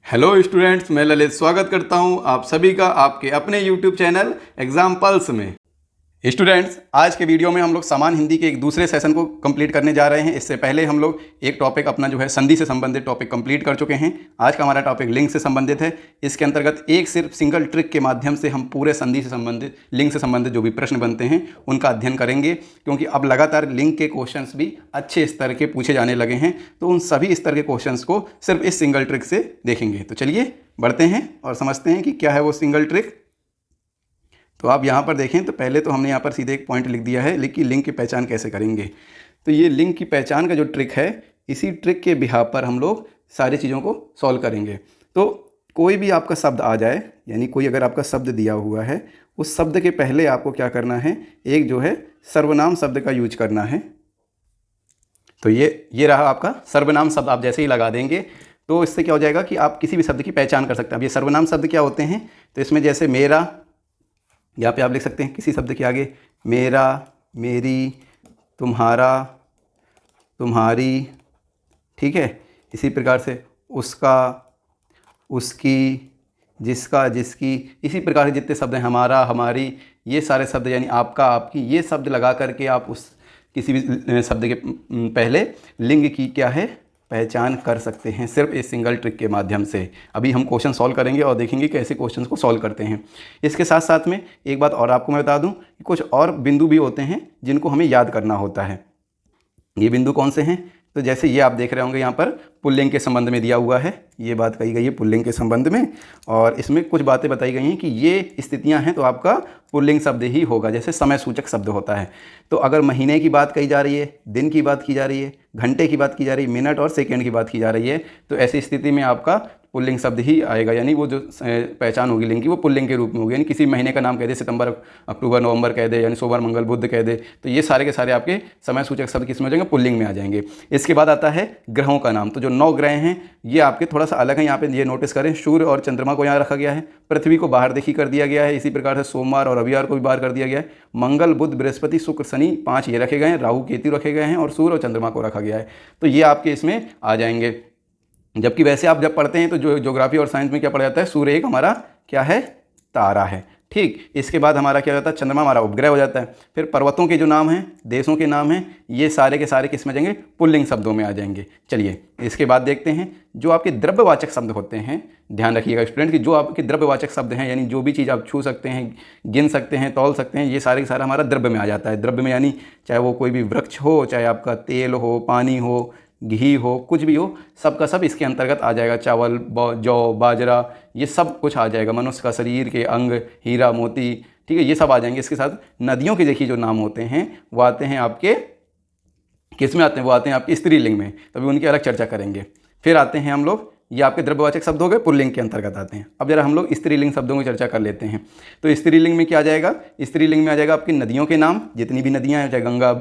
Hello students, मैं ललित स्वागत करता हूं आप सभी का आपके अपने यूट्यूब चैनल एग्जाम्पल्स में। स्टूडेंट्स, आज के वीडियो में हम लोग समान हिंदी के एक दूसरे सेशन को कंप्लीट करने जा रहे हैं। इससे पहले हम लोग एक टॉपिक अपना जो है संधि से संबंधित टॉपिक कंप्लीट कर चुके हैं। आज का हमारा टॉपिक लिंग से संबंधित है। इसके अंतर्गत एक सिर्फ सिंगल ट्रिक के माध्यम से हम पूरे संधि से संबंधित, लिंग से संबंधित जो भी प्रश्न बनते हैं उनका अध्ययन करेंगे, क्योंकि अब लगातार लिंग के क्वेश्चन भी अच्छे स्तर के पूछे जाने लगे हैं। तो उन सभी स्तर के क्वेश्चन को सिर्फ इस सिंगल ट्रिक से देखेंगे। तो चलिए बढ़ते हैं और समझते हैं कि क्या है वो सिंगल ट्रिक। तो आप यहाँ पर देखें तो पहले तो हमने यहाँ पर सीधे एक पॉइंट लिख दिया है, लेकिन लिंग की पहचान कैसे करेंगे। तो ये लिंग की पहचान का जो ट्रिक है, इसी ट्रिक के बिहाफ पर हम लोग सारी चीज़ों को सॉल्व करेंगे। तो कोई भी आपका शब्द आ जाए, यानी कोई अगर आपका शब्द दिया हुआ है, उस शब्द के पहले आपको क्या करना है, एक जो है सर्वनाम शब्द का यूज करना है। तो ये रहा आपका सर्वनाम शब्द। आप जैसे ही लगा देंगे तो इससे क्या हो जाएगा कि आप किसी भी शब्द की पहचान कर सकते हैं। अब ये सर्वनाम शब्द क्या होते हैं, तो इसमें जैसे मेरा, यहाँ पे आप लिख सकते हैं किसी शब्द के आगे मेरा, मेरी, तुम्हारा, तुम्हारी, ठीक है। इसी प्रकार से उसका, उसकी, जिसका, जिसकी, इसी प्रकार से जितने शब्द हैं, हमारा, हमारी, ये सारे शब्द यानी आपका, आपकी, ये शब्द लगा करके आप उस किसी भी शब्द के पहले लिंग की क्या है पहचान कर सकते हैं, सिर्फ इस सिंगल ट्रिक के माध्यम से। अभी हम क्वेश्चन सॉल्व करेंगे और देखेंगे कैसे क्वेश्चंस को सॉल्व करते हैं। इसके साथ साथ में एक बात और आपको मैं बता दूं कि कुछ और बिंदु भी होते हैं जिनको हमें याद करना होता है। ये बिंदु कौन से हैं, तो जैसे ये आप देख रहे होंगे यहाँ पर पुल्लिंग के संबंध में दिया हुआ है, ये बात कही गई है पुल्लिंग के संबंध में, और इसमें कुछ बातें बताई गई हैं कि ये स्थितियाँ हैं तो आपका पुल्लिंग शब्द ही होगा। जैसे समय सूचक शब्द होता है, तो अगर महीने की बात कही जा रही है, दिन की बात की जा रही है, घंटे की बात की जा रही है, मिनट और सेकेंड की बात की जा रही है, तो ऐसी स्थिति में आपका पुल्लिंग शब्द ही आएगा, यानी वो जो पहचान होगी लिंग की वो पुल्लिंग के रूप में होगी। यानी किसी महीने का नाम कह दे, सितंबर, अक्टूबर, नवंबर कह दे, यानी सोमवार, मंगल, बुध कह दे, तो ये सारे के सारे आपके समय सूचक शब्द किस में हो जाएंगे, पुल्लिंग में आ जाएंगे। इसके बाद आता है ग्रहों का नाम। तो जो 9 ग्रह हैं ये आपके थोड़ा सा अलग है। यहाँ पे ये नोटिस करें, सूर्य और चंद्रमा को यहाँ रखा गया है, पृथ्वी को बाहर देखी कर दिया गया है, इसी प्रकार से सोमवार और रविवार को भी बाहर कर दिया गया है, मंगल, बुध, बृहस्पति, शुक्र, शनि 5 ये रखे गए हैं, राहु, केतु रखे गए हैं, और सूर्य और चंद्रमा को रखा गया है। तो ये आपके इसमें आ जाएंगे। जबकि वैसे आप जब पढ़ते हैं तो जो ज्योग्राफी और साइंस में क्या पढ़ा जाता है, सूर्य एक हमारा क्या है, तारा है, ठीक। इसके बाद हमारा क्या होता है, चंद्रमा हमारा उपग्रह हो जाता है। फिर पर्वतों के जो नाम हैं, देशों के नाम हैं, ये सारे के सारे किस में जाएंगे, पुल्लिंग शब्दों में आ जाएंगे। चलिए इसके बाद देखते हैं जो आपके द्रव्यवाचक शब्द होते हैं। ध्यान रखिएगा स्टूडेंट कि जो आपके द्रव्यवाचक शब्द हैं, यानी जो भी चीज़ आप छू सकते हैं, गिन सकते हैं, तौल सकते हैं, ये सारे के सारा हमारा द्रव्य में आ जाता है। द्रव्य में यानी चाहे वो कोई भी वृक्ष हो, चाहे आपका तेल हो, पानी हो, घी हो, कुछ भी हो, सब का सब इसके अंतर्गत आ जाएगा। चावल, जौ, बाजरा, ये सब कुछ आ जाएगा। मनुष्य का शरीर के अंग, हीरा, मोती, ठीक है, ये सब आ जाएंगे। इसके साथ नदियों के देखिए जो नाम होते हैं वो आते हैं आपके किस में आते हैं, वो आते हैं आपके स्त्रीलिंग में, तभी उनकी अलग चर्चा करेंगे। फिर आते हैं हम लोग, ये आपके द्रव्यवाचक शब्द हो गए, पुल्लिंग के अंतर्गत आते हैं। अब जरा हम लोग स्त्रीलिंग शब्दों की चर्चा कर लेते हैं। तो स्त्रीलिंग में क्या आ जाएगा, स्त्रीलिंग में आ जाएगा आपकी नदियों के नाम, जितनी भी नदियां हैं, चाहे गंगा,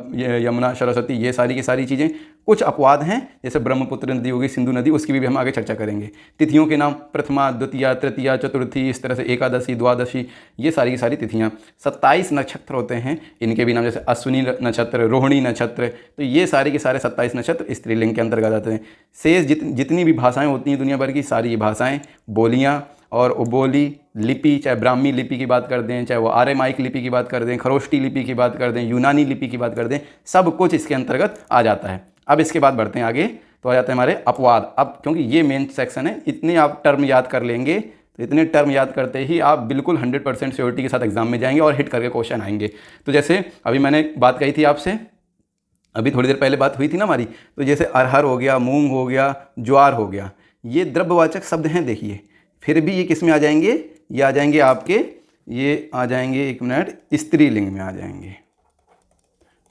यमुना, सरस्वती, ये सारी की सारी चीज़ें। कुछ अपवाद हैं, जैसे ब्रह्मपुत्र नदी होगी, सिंधु नदी, उसकी भी हम आगे चर्चा करेंगे। तिथियों के नाम, प्रथमा, द्वितीया, तृतीया, चतुर्थी, इस तरह से एकादशी, द्वादशी, ये सारी की सारी तिथियाँ। 27 नक्षत्र होते हैं, इनके भी नाम, जैसे अश्विनी नक्षत्र, रोहिणी नक्षत्र, तो ये सारे के सारे 27 नक्षत्र स्त्रीलिंग के अंतर्गत आते हैं। शेष जितनी भी भाषाएं होती हैं दुनिया भर की, सारी भाषाएं, बोलियां और उबोली लिपि, चाहे ब्राह्मी लिपि की बात कर दें, चाहे वो आर्यमाइक लिपि की बात कर दें, खरोष्टी लिपि की बात कर दें, यूनानी लिपि की बात कर दें, सब कुछ इसके अंतर्गत आ जाता है। अब इसके बाद बढ़ते हैं आगे, तो आ जाते हैं हमारे अपवाद। अब क्योंकि ये मेन सेक्शन है, इतने आप टर्म याद कर लेंगे, तो इतने टर्म याद करते ही आप बिल्कुल 100% श्योरिटी के साथ एग्जाम में जाएंगे और हिट करके क्वेश्चन आएंगे। तो जैसे अभी मैंने बात कही थी आपसे, अभी थोड़ी देर पहले बात हुई थी ना हमारी, तो जैसे अरहर हो गया, मूंग हो गया, ज्वार हो गया, ये द्रव्यवाचक शब्द हैं। देखिए फिर भी ये किस में आ जाएंगे, ये आ जाएंगे आपके, ये आ जाएंगे, एक मिनट, स्त्रीलिंग में आ जाएंगे।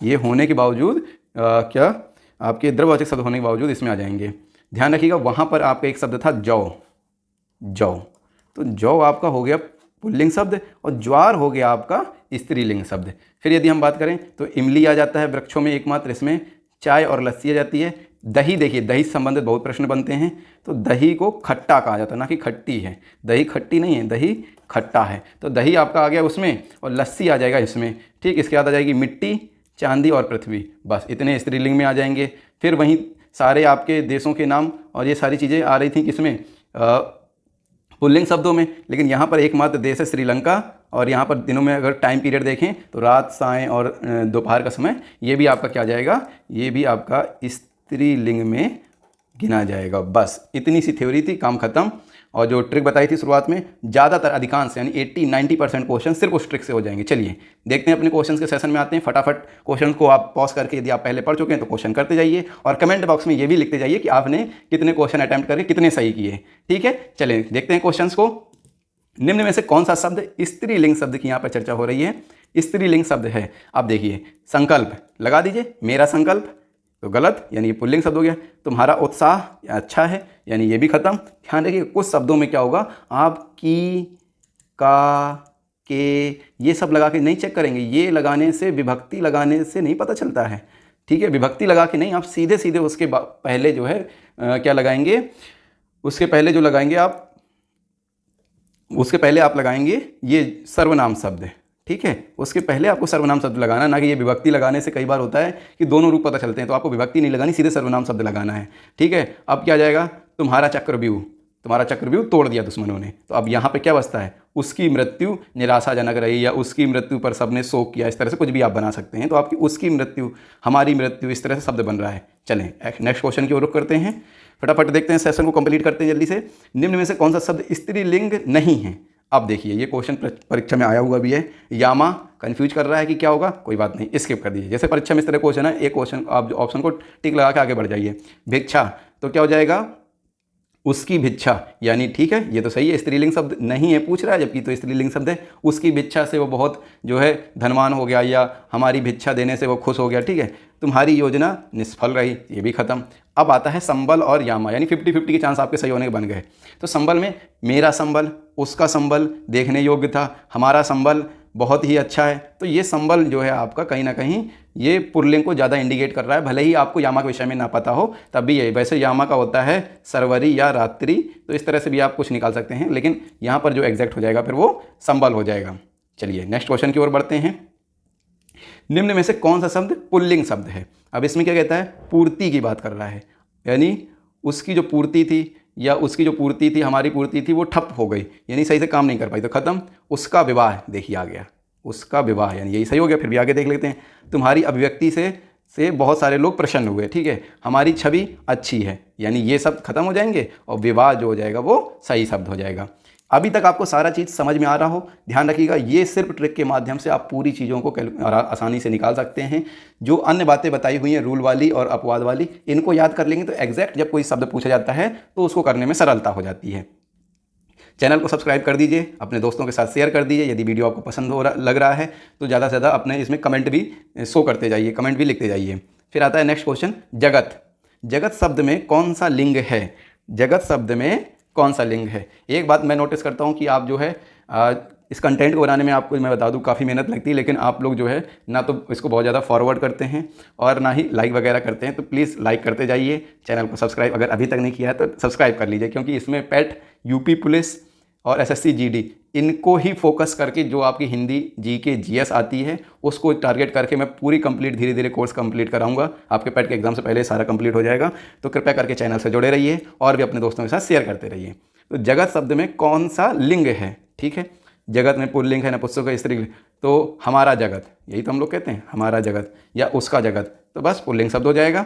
ये होने के बावजूद क्या आपके द्रव्यवाचक शब्द होने के बावजूद इसमें आ जाएंगे। ध्यान रखिएगा, वहाँ पर आपका एक शब्द था जौ, जौ, तो जौ आपका हो गया पुल्लिंग शब्द, और ज्वार हो गया आपका स्त्रीलिंग शब्द। फिर यदि हम बात करें तो इमली आ जाता है वृक्षों में एकमात्र, इसमें चाय और लस्सी आ जाती है। दही, देखिए दही से संबंधित बहुत प्रश्न बनते हैं, तो दही को खट्टा कहा जाता है, ना कि खट्टी है। दही खट्टी नहीं है, दही खट्टा है। तो दही आपका आ गया उसमें, और लस्सी आ जाएगा इसमें, ठीक। इसके बाद आ जाएगी मिट्टी, चांदी और पृथ्वी, बस इतने स्त्रीलिंग में आ जाएंगे। फिर वहीं सारे आपके देशों के नाम और ये सारी चीज़ें आ रही थी किसमें, पुल्लिंग शब्दों में, लेकिन यहाँ पर एकमात्र देश है श्रीलंका। और यहाँ पर दिनों में अगर टाइम पीरियड देखें तो रात, सायं और दोपहर का समय, ये भी आपका क्या जाएगा, ये भी आपका स्त्रीलिंग में गिना जाएगा। बस इतनी सी थ्योरी थी, काम खत्म। और जो ट्रिक बताई थी शुरुआत में, ज़्यादातर अधिकांश यानी 80-90% क्वेश्चन सिर्फ उस ट्रिक से हो जाएंगे। चलिए देखते हैं अपने क्वेश्चन के सेशन में आते हैं। फटाफट क्वेश्चन को आप पॉज करके, यदि आप पहले पढ़ चुके हैं तो क्वेश्चन करते जाइए, और कमेंट बॉक्स में ये भी लिखते जाइए कि आपने कितने क्वेश्चन अटैम्प्ट करके कितने सही किए। ठीक है, चलिए देखते हैं क्वेश्चन को। निम्न में से कौन सा शब्द स्त्रीलिंग शब्द की यहाँ पर चर्चा हो रही है? स्त्रीलिंग शब्द है। अब देखिए, संकल्प लगा दीजिए, मेरा संकल्प तो गलत, यानी ये पुल्लिंग शब्द हो गया। तुम्हारा उत्साह अच्छा है, यानी ये भी खत्म। ध्यान रखिए कुछ शब्दों में क्या होगा, आप की, का, के, ये सब लगा के नहीं चेक करेंगे। ये लगाने से, विभक्ति लगाने से नहीं पता चलता है। ठीक है, विभक्ति लगा के नहीं, आप सीधे सीधे उसके पहले जो है क्या लगाएंगे, उसके पहले जो लगाएंगे आप, उसके पहले आप लगाएंगे ये सर्वनाम शब्द। ठीक है, उसके पहले आपको सर्वनाम शब्द लगाना, ना कि ये विभक्ति लगाने से कई बार होता है कि दोनों रूप पता चलते हैं, तो आपको विभक्ति नहीं लगानी, सीधे सर्वनाम शब्द लगाना है। ठीक है, अब क्या जाएगा, तुम्हारा चक्रव्यूह, तुम्हारा चक्रव्यूह तोड़ दिया दुश्मनों ने। तो अब यहाँ पे क्या बचता है, उसकी मृत्यु निराशाजनक रही, या उसकी मृत्यु पर सबने शोक किया, इस तरह से कुछ भी आप बना सकते हैं। तो आपकी उसकी मृत्यु, हमारी मृत्यु, इस तरह से शब्द बन रहा है। चलें नेक्स्ट क्वेश्चन की ओर रुख करते हैं, फटाफट देखते हैं, सेशन को कंप्लीट करते हैं जल्दी से। निम्न में से कौन सा शब्द स्त्रीलिंग नहीं है? अब देखिए, ये क्वेश्चन परीक्षा में आया हुआ भी है। यामा कंफ्यूज कर रहा है कि क्या होगा, कोई बात नहीं, स्किप कर दीजिए। जैसे परीक्षा में इस तरह क्वेश्चन है, एक क्वेश्चन आप ऑप्शन को टिक लगा के आगे बढ़ जाइए। भिक्षा, तो क्या हो जाएगा, उसकी भिक्षा, यानी ठीक है, ये तो सही है, स्त्रीलिंग शब्द नहीं है पूछ रहा है, जबकि तो स्त्रीलिंग शब्द है। उसकी भिक्षा से वो बहुत जो है धनवान हो गया, या हमारी भिक्षा देने से वो खुश हो गया। ठीक है, तुम्हारी योजना निष्फल रही, ये भी खत्म। अब आता है संबल और यामा, यानी 50-50 के चांस आपके सही होने के बन गए। तो संबल में मेरा संबल, उसका संबल देखने योग्य था, हमारा संबल बहुत ही अच्छा है। तो ये संबल जो है आपका कहीं ना कहीं ये पुल्लिंग को ज़्यादा इंडिकेट कर रहा है, भले ही आपको यामा के विषय में ना पता हो तब भी ये। वैसे यामा का होता है सरवरी या रात्रि, तो इस तरह से भी आप कुछ निकाल सकते हैं, लेकिन यहाँ पर जो एग्जैक्ट हो जाएगा फिर वो संबल हो जाएगा। चलिए नेक्स्ट क्वेश्चन की ओर बढ़ते हैं। निम्न में से कौन सा शब्द पुल्लिंग शब्द है? अब इसमें क्या कहता है, पूर्ति की बात कर रहा है, यानी उसकी जो पूर्ति थी, या उसकी जो पूर्ति थी, हमारी पूर्ति थी, वो ठप हो गई, यानी सही से काम नहीं कर पाई, तो खत्म। उसका विवाह, देखिए आ गया, उसका विवाह, यानी यही सही हो गया। फिर भी आगे देख लेते हैं। तुम्हारी अभिव्यक्ति से बहुत सारे लोग प्रसन्न हुए। ठीक है, हमारी छवि अच्छी है, यानी ये शब्द खत्म हो जाएंगे, और विवाह जो हो जाएगा वो सही शब्द हो जाएगा। अभी तक आपको सारा चीज़ समझ में आ रहा हो, ध्यान रखिएगा, ये सिर्फ ट्रिक के माध्यम से आप पूरी चीज़ों को आसानी से निकाल सकते हैं। जो अन्य बातें बताई हुई हैं रूल वाली और अपवाद वाली, इनको याद कर लेंगे तो एग्जैक्ट जब कोई शब्द पूछा जाता है तो उसको करने में सरलता हो जाती है। चैनल को सब्सक्राइब कर दीजिए, अपने दोस्तों के साथ शेयर कर दीजिए। यदि वीडियो आपको पसंद लग रहा है तो ज़्यादा से ज़्यादा अपने इसमें कमेंट भी शो करते जाइए, कमेंट भी लिखते जाइए। फिर आता है नेक्स्ट क्वेश्चन, जगत। जगत शब्द में कौन सा लिंग है? जगत शब्द में कौन सा लिंग है? एक बात मैं नोटिस करता हूँ कि आप जो है इस कंटेंट को बनाने में, आपको मैं बता दूँ, काफ़ी मेहनत लगती है, लेकिन आप लोग जो है ना तो इसको बहुत ज़्यादा फॉरवर्ड करते हैं और ना ही लाइक वगैरह करते हैं। तो प्लीज़ लाइक करते जाइए, चैनल को सब्सक्राइब अगर अभी तक नहीं किया है तो सब्सक्राइब कर लीजिए, क्योंकि इसमें पेट, यूपी पुलिस और एसएससी जीडी, इनको ही फोकस करके जो आपकी हिंदी, जीके, जीएस आती है उसको टारगेट करके मैं पूरी कंप्लीट धीरे धीरे कोर्स कंप्लीट कराऊंगा। आपके पेट के एग्जाम से पहले सारा कंप्लीट हो जाएगा। तो कृपया करके चैनल से जुड़े रहिए और भी अपने दोस्तों के साथ शेयर करते रहिए। तो जगत शब्द में कौन सा लिंग है? ठीक है, जगत में पुल्लिंग है, नपुंसक है, स्त्रीलिंग। तो हमारा जगत, यही तो हम लोग कहते हैं, हमारा जगत या उसका जगत, तो बस पुल्लिंग शब्द हो जाएगा।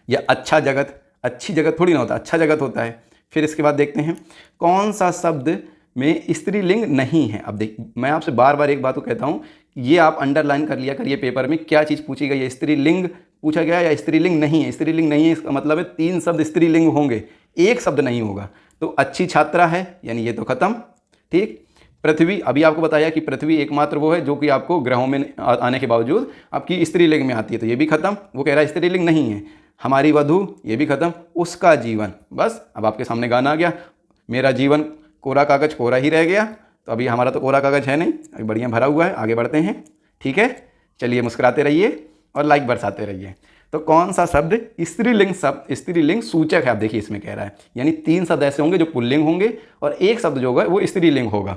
या अच्छा जगत, अच्छी जगत थोड़ी ना होता, अच्छा जगत होता है। फिर इसके बाद देखते हैं कौन सा शब्द में स्त्रीलिंग नहीं है। अब देख, मैं आपसे बार बार एक बात को कहता हूँ, ये आप अंडरलाइन कर लिया करिए पेपर में, क्या चीज़ पूछी गई है, स्त्रीलिंग पूछा गया या स्त्रीलिंग नहीं है। स्त्रीलिंग नहीं है इसका मतलब है 3 शब्द स्त्रीलिंग होंगे, एक शब्द नहीं होगा। तो अच्छी छात्रा है, यानी ये तो खत्म। ठीक, पृथ्वी, अभी आपको बताया कि पृथ्वी एकमात्र वो है जो कि आपको ग्रहों में आने के बावजूद आपकी स्त्रीलिंग में आती है, तो ये भी खत्म। वो कह रहा है स्त्रीलिंग नहीं है। हमारी वधु, ये भी खत्म। उसका जीवन, बस अब आपके सामने गाना आ गया, मेरा जीवन कोरा कागज कोरा ही रह गया। तो अभी हमारा तो कोरा कागज है नहीं, अभी बढ़िया भरा हुआ है। आगे बढ़ते हैं, ठीक है। चलिए मुस्कुराते रहिए और लाइक बरसाते रहिए। तो कौन सा शब्द स्त्रीलिंग शब्द, स्त्रीलिंग सूचक है? आप देखिए इसमें कह रहा है, यानी 3 शब्द ऐसे होंगे जो पुल्लिंग होंगे और एक शब्द जो होगा वो स्त्रीलिंग होगा।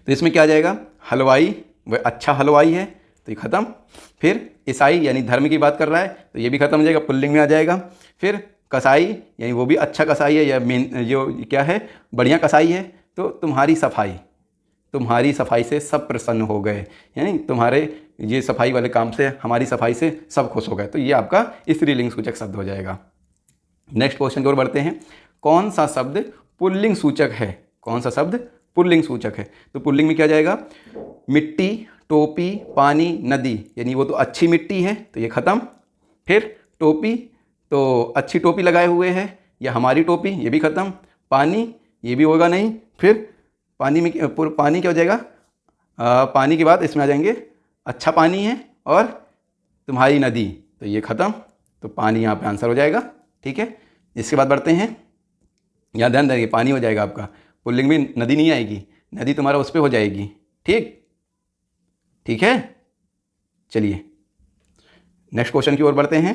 तो इसमें क्या आ जाएगा, हलवाई, वह अच्छा हलवाई है, तो ये खत्म। फिर ईसाई, यानी धर्म की बात कर रहा है, तो ये भी खत्म हो जाएगा, पुल्लिंग में आ जाएगा। फिर कसाई यानी वो भी अच्छा कसाई है, या मेन जो क्या है बढ़िया कसाई है। तो तुम्हारी सफाई से सब प्रसन्न हो गए, यानी तुम्हारे ये सफाई वाले काम से, हमारी सफाई से सब खुश हो गए। तो ये आपका स्त्रीलिंग सूचक शब्द हो जाएगा। नेक्स्ट क्वेश्चन की ओर बढ़ते हैं। कौन सा शब्द पुल्लिंग सूचक है? कौन सा शब्द पुल्लिंग सूचक है? तो पुल्लिंग में क्या जाएगा? मिट्टी, टोपी, पानी, नदी, यानी वो तो अच्छी मिट्टी है तो ये खत्म। फिर टोपी, तो अच्छी टोपी लगाए हुए है, या हमारी टोपी, ये भी खत्म। पानी, ये भी होगा नहीं। फिर पानी में पानी क्या हो जाएगा? पानी के बाद इसमें आ जाएंगे अच्छा पानी है और तुम्हारी नदी, तो ये खत्म। तो पानी यहाँ पे आंसर हो जाएगा। ठीक है, इसके बाद बढ़ते हैं। यहाँ ध्यान देंगे, पानी हो जाएगा आपका, पुल्लिंग में नदी नहीं आएगी, नदी तुम्हारा उस पर हो जाएगी। ठीक है, चलिए नेक्स्ट क्वेश्चन की ओर बढ़ते हैं।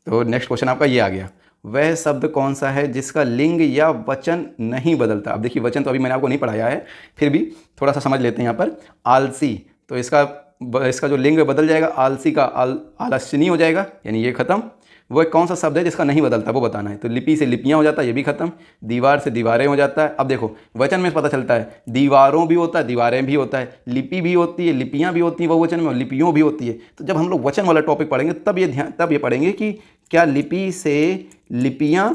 तो नेक्स्ट क्वेश्चन आपका ये आ गया, वह शब्द कौन सा है जिसका लिंग या वचन नहीं बदलता? अब देखिए वचन तो अभी मैंने आपको नहीं पढ़ाया है, फिर भी थोड़ा सा समझ लेते हैं यहाँ पर। आलसी, तो इसका जो लिंग बदल जाएगा, आलसी का आलस्यनी हो जाएगा, यानी ये खत्म। वह कौन सा शब्द है जिसका नहीं बदलता, वो बताना है। तो लिपि से लिपियाँ हो जाता है, ये भी खत्म। दीवार से दीवारें हो जाता है। अब देखो वचन में पता चलता है दीवारों भी होता है, दीवारें भी होता है, लिपि भी होती है, लिपियाँ भी होती हैं बहुवचन में, और लिपियों भी होती है। तो जब हम लोग वचन वाला टॉपिक पढ़ेंगे तब ये पढ़ेंगे कि क्या लिपि से लिपियाँ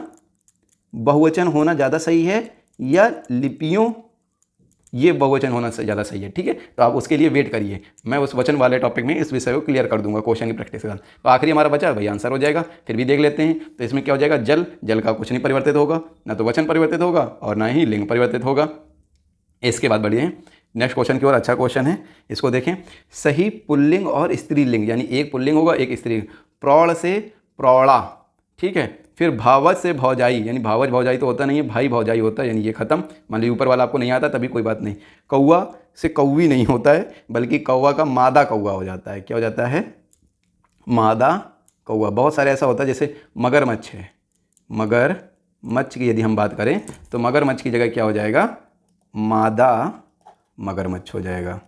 बहुवचन होना ज़्यादा सही है या लिपियों ये बहुवचन होना ज़्यादा सही है। ठीक है, तो आप उसके लिए वेट करिए, मैं उस वचन वाले टॉपिक में इस विषय को क्लियर कर दूंगा क्वेश्चन की प्रैक्टिस के साथ। तो आखिरी हमारा बचा भाई आंसर हो जाएगा, फिर भी देख लेते हैं। तो इसमें क्या हो जाएगा? जल का कुछ नहीं परिवर्तित होगा, ना तो वचन परिवर्तित होगा और ना ही लिंग परिवर्तित होगा। इसके बाद बढ़िए नेक्स्ट क्वेश्चन की ओर। अच्छा क्वेश्चन है, इसको देखें। सही पुल्लिंग और स्त्रीलिंग, यानी एक पुल्लिंग होगा एक स्त्रीलिंग। प्रौढ़ से प्रौढ़ा, ठीक है। फिर भावज से भौजाई, यानी भावज भौजाई तो होता नहीं है, भाई भौजाई होता है, यानी ये खत्म। मान लीजिए ऊपर वाला आपको नहीं आता तभी कोई बात नहीं। कौवा से कौवी नहीं होता है, बल्कि कौवा का मादा कौवा हो जाता है। क्या हो जाता है? मादा कौवा। बहुत सारे ऐसा होता है, जैसे मगरमच्छ है, मगरमच्छ की यदि हम बात करें तो मगरमच्छ की जगह क्या हो जाएगा? मादा मगरमच्छ हो जाएगा।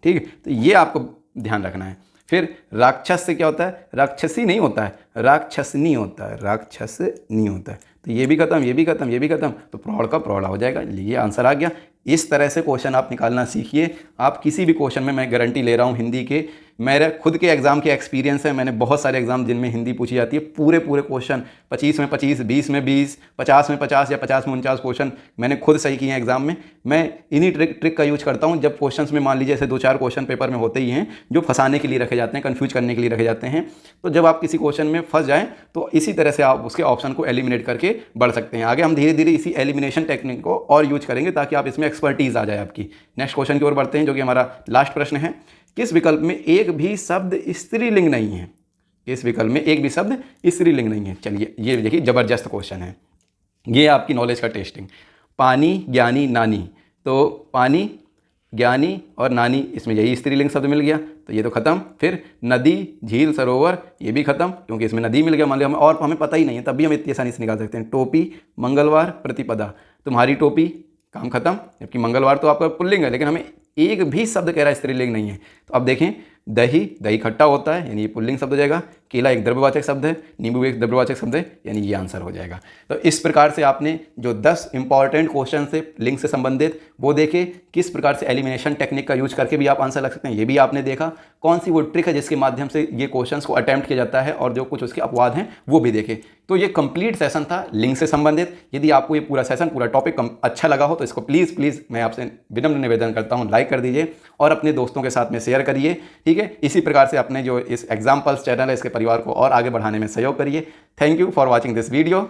ठीक है, तो ये आपको ध्यान रखना है। फिर राक्षस से क्या होता है? राक्षसी नहीं होता है, राक्षसनी होता है, राक्षसनी होता है। तो ये भी खत्म, ये भी खत्म, ये भी खत्म। तो प्रौढ़ का प्रौढ़ा हो जाएगा। ये आंसर आ गया। इस तरह से क्वेश्चन आप निकालना सीखिए। आप किसी भी क्वेश्चन में, मैं गारंटी ले रहा हूँ हिंदी के, मेरे खुद के एग्जाम के एक्सपीरियंस है, मैंने बहुत सारे एग्जाम जिनमें हिंदी पूछी जाती है, पूरे क्वेश्चन 25 में 25, 20 में 20, 50 में 50 या 50 में 49 क्वेश्चन मैंने खुद सही किए हैं एग्जाम में। मैं इन्हीं ट्रिक का यूज करता हूँ जब क्वेश्चंस में मान लीजिए ऐसे 2-4 क्वेश्चन पेपर में होते ही हैं जो फंसाने के लिए रखे जाते हैं, कन्फ्यूज करने के लिए रखे जाते हैं। तो जब आप किसी क्वेश्चन में फंस जाएं तो इसी तरह से आप उसके ऑप्शन को एलिमिनेट करके बढ़ सकते हैं आगे। हम धीरे धीरे इसी एलिमिनेशन टेक्निक को और यूज करेंगे ताकि आप इसमें एक्सपर्टीज आ जाए आपकी। नेक्स्ट क्वेश्चन की ओर बढ़ते हैं, जो कि हमारा लास्ट प्रश्न है। किस विकल्प में एक भी शब्द स्त्रीलिंग नहीं है? किस विकल्प में एक भी शब्द स्त्रीलिंग नहीं है? चलिए ये देखिए जबरदस्त क्वेश्चन है, ये आपकी नॉलेज का टेस्टिंग। पानी, ज्ञानी, नानी। तो पानी, ज्ञानी और नानी, इसमें यही स्त्रीलिंग शब्द मिल गया, तो ये तो खत्म। फिर नदी, झील, सरोवर, ये भी खत्म क्योंकि इसमें नदी मिल गया। मान लिया हमें पता ही नहीं है, तब भी हम इतनी आसानी से निकाल सकते हैं। टोपी, मंगलवार, प्रतिपदा, तुम्हारी टोपी, काम खत्म। जबकि मंगलवार तो आपका पुल्लिंग है, लेकिन हमें एक भी शब्द कह रहा है स्त्रीलिंग नहीं है। तो अब देखें, दही, दही खट्टा होता है, यानी ये पुल्लिंग शब्द हो जाएगा। केला एक द्रव्यवाचक शब्द है, नींबू एक द्रव्यवाचक शब्द है, यानी ये आंसर हो जाएगा। तो इस प्रकार से आपने जो 10 इंपॉर्टेंट क्वेश्चन से लिंक से संबंधित वो देखे, किस प्रकार से एलिमिनेशन टेक्निक का यूज करके भी आप आंसर लग सकते हैं, ये भी आपने देखा। कौन सी वो ट्रिक है जिसके माध्यम से ये क्वेश्चंस को अटेम्प्ट किया जाता है और जो कुछ उसके अपवाद हैं वो भी देखे। तो ये कंप्लीट सेशन था लिंक से संबंधित। यदि आपको ये पूरा सेशन, पूरा टॉपिक अच्छा लगा हो तो इसको प्लीज़ मैं आपसे विनम्र निवेदन करता हूँ, लाइक कर दीजिए और अपने दोस्तों के साथ में शेयर करिए। ठीक है, इसी प्रकार से अपने जो इस एग्जाम पल्स चैनल है इसके परिवार को और आगे बढ़ाने में सहयोग करिए। Thank you for watching this video.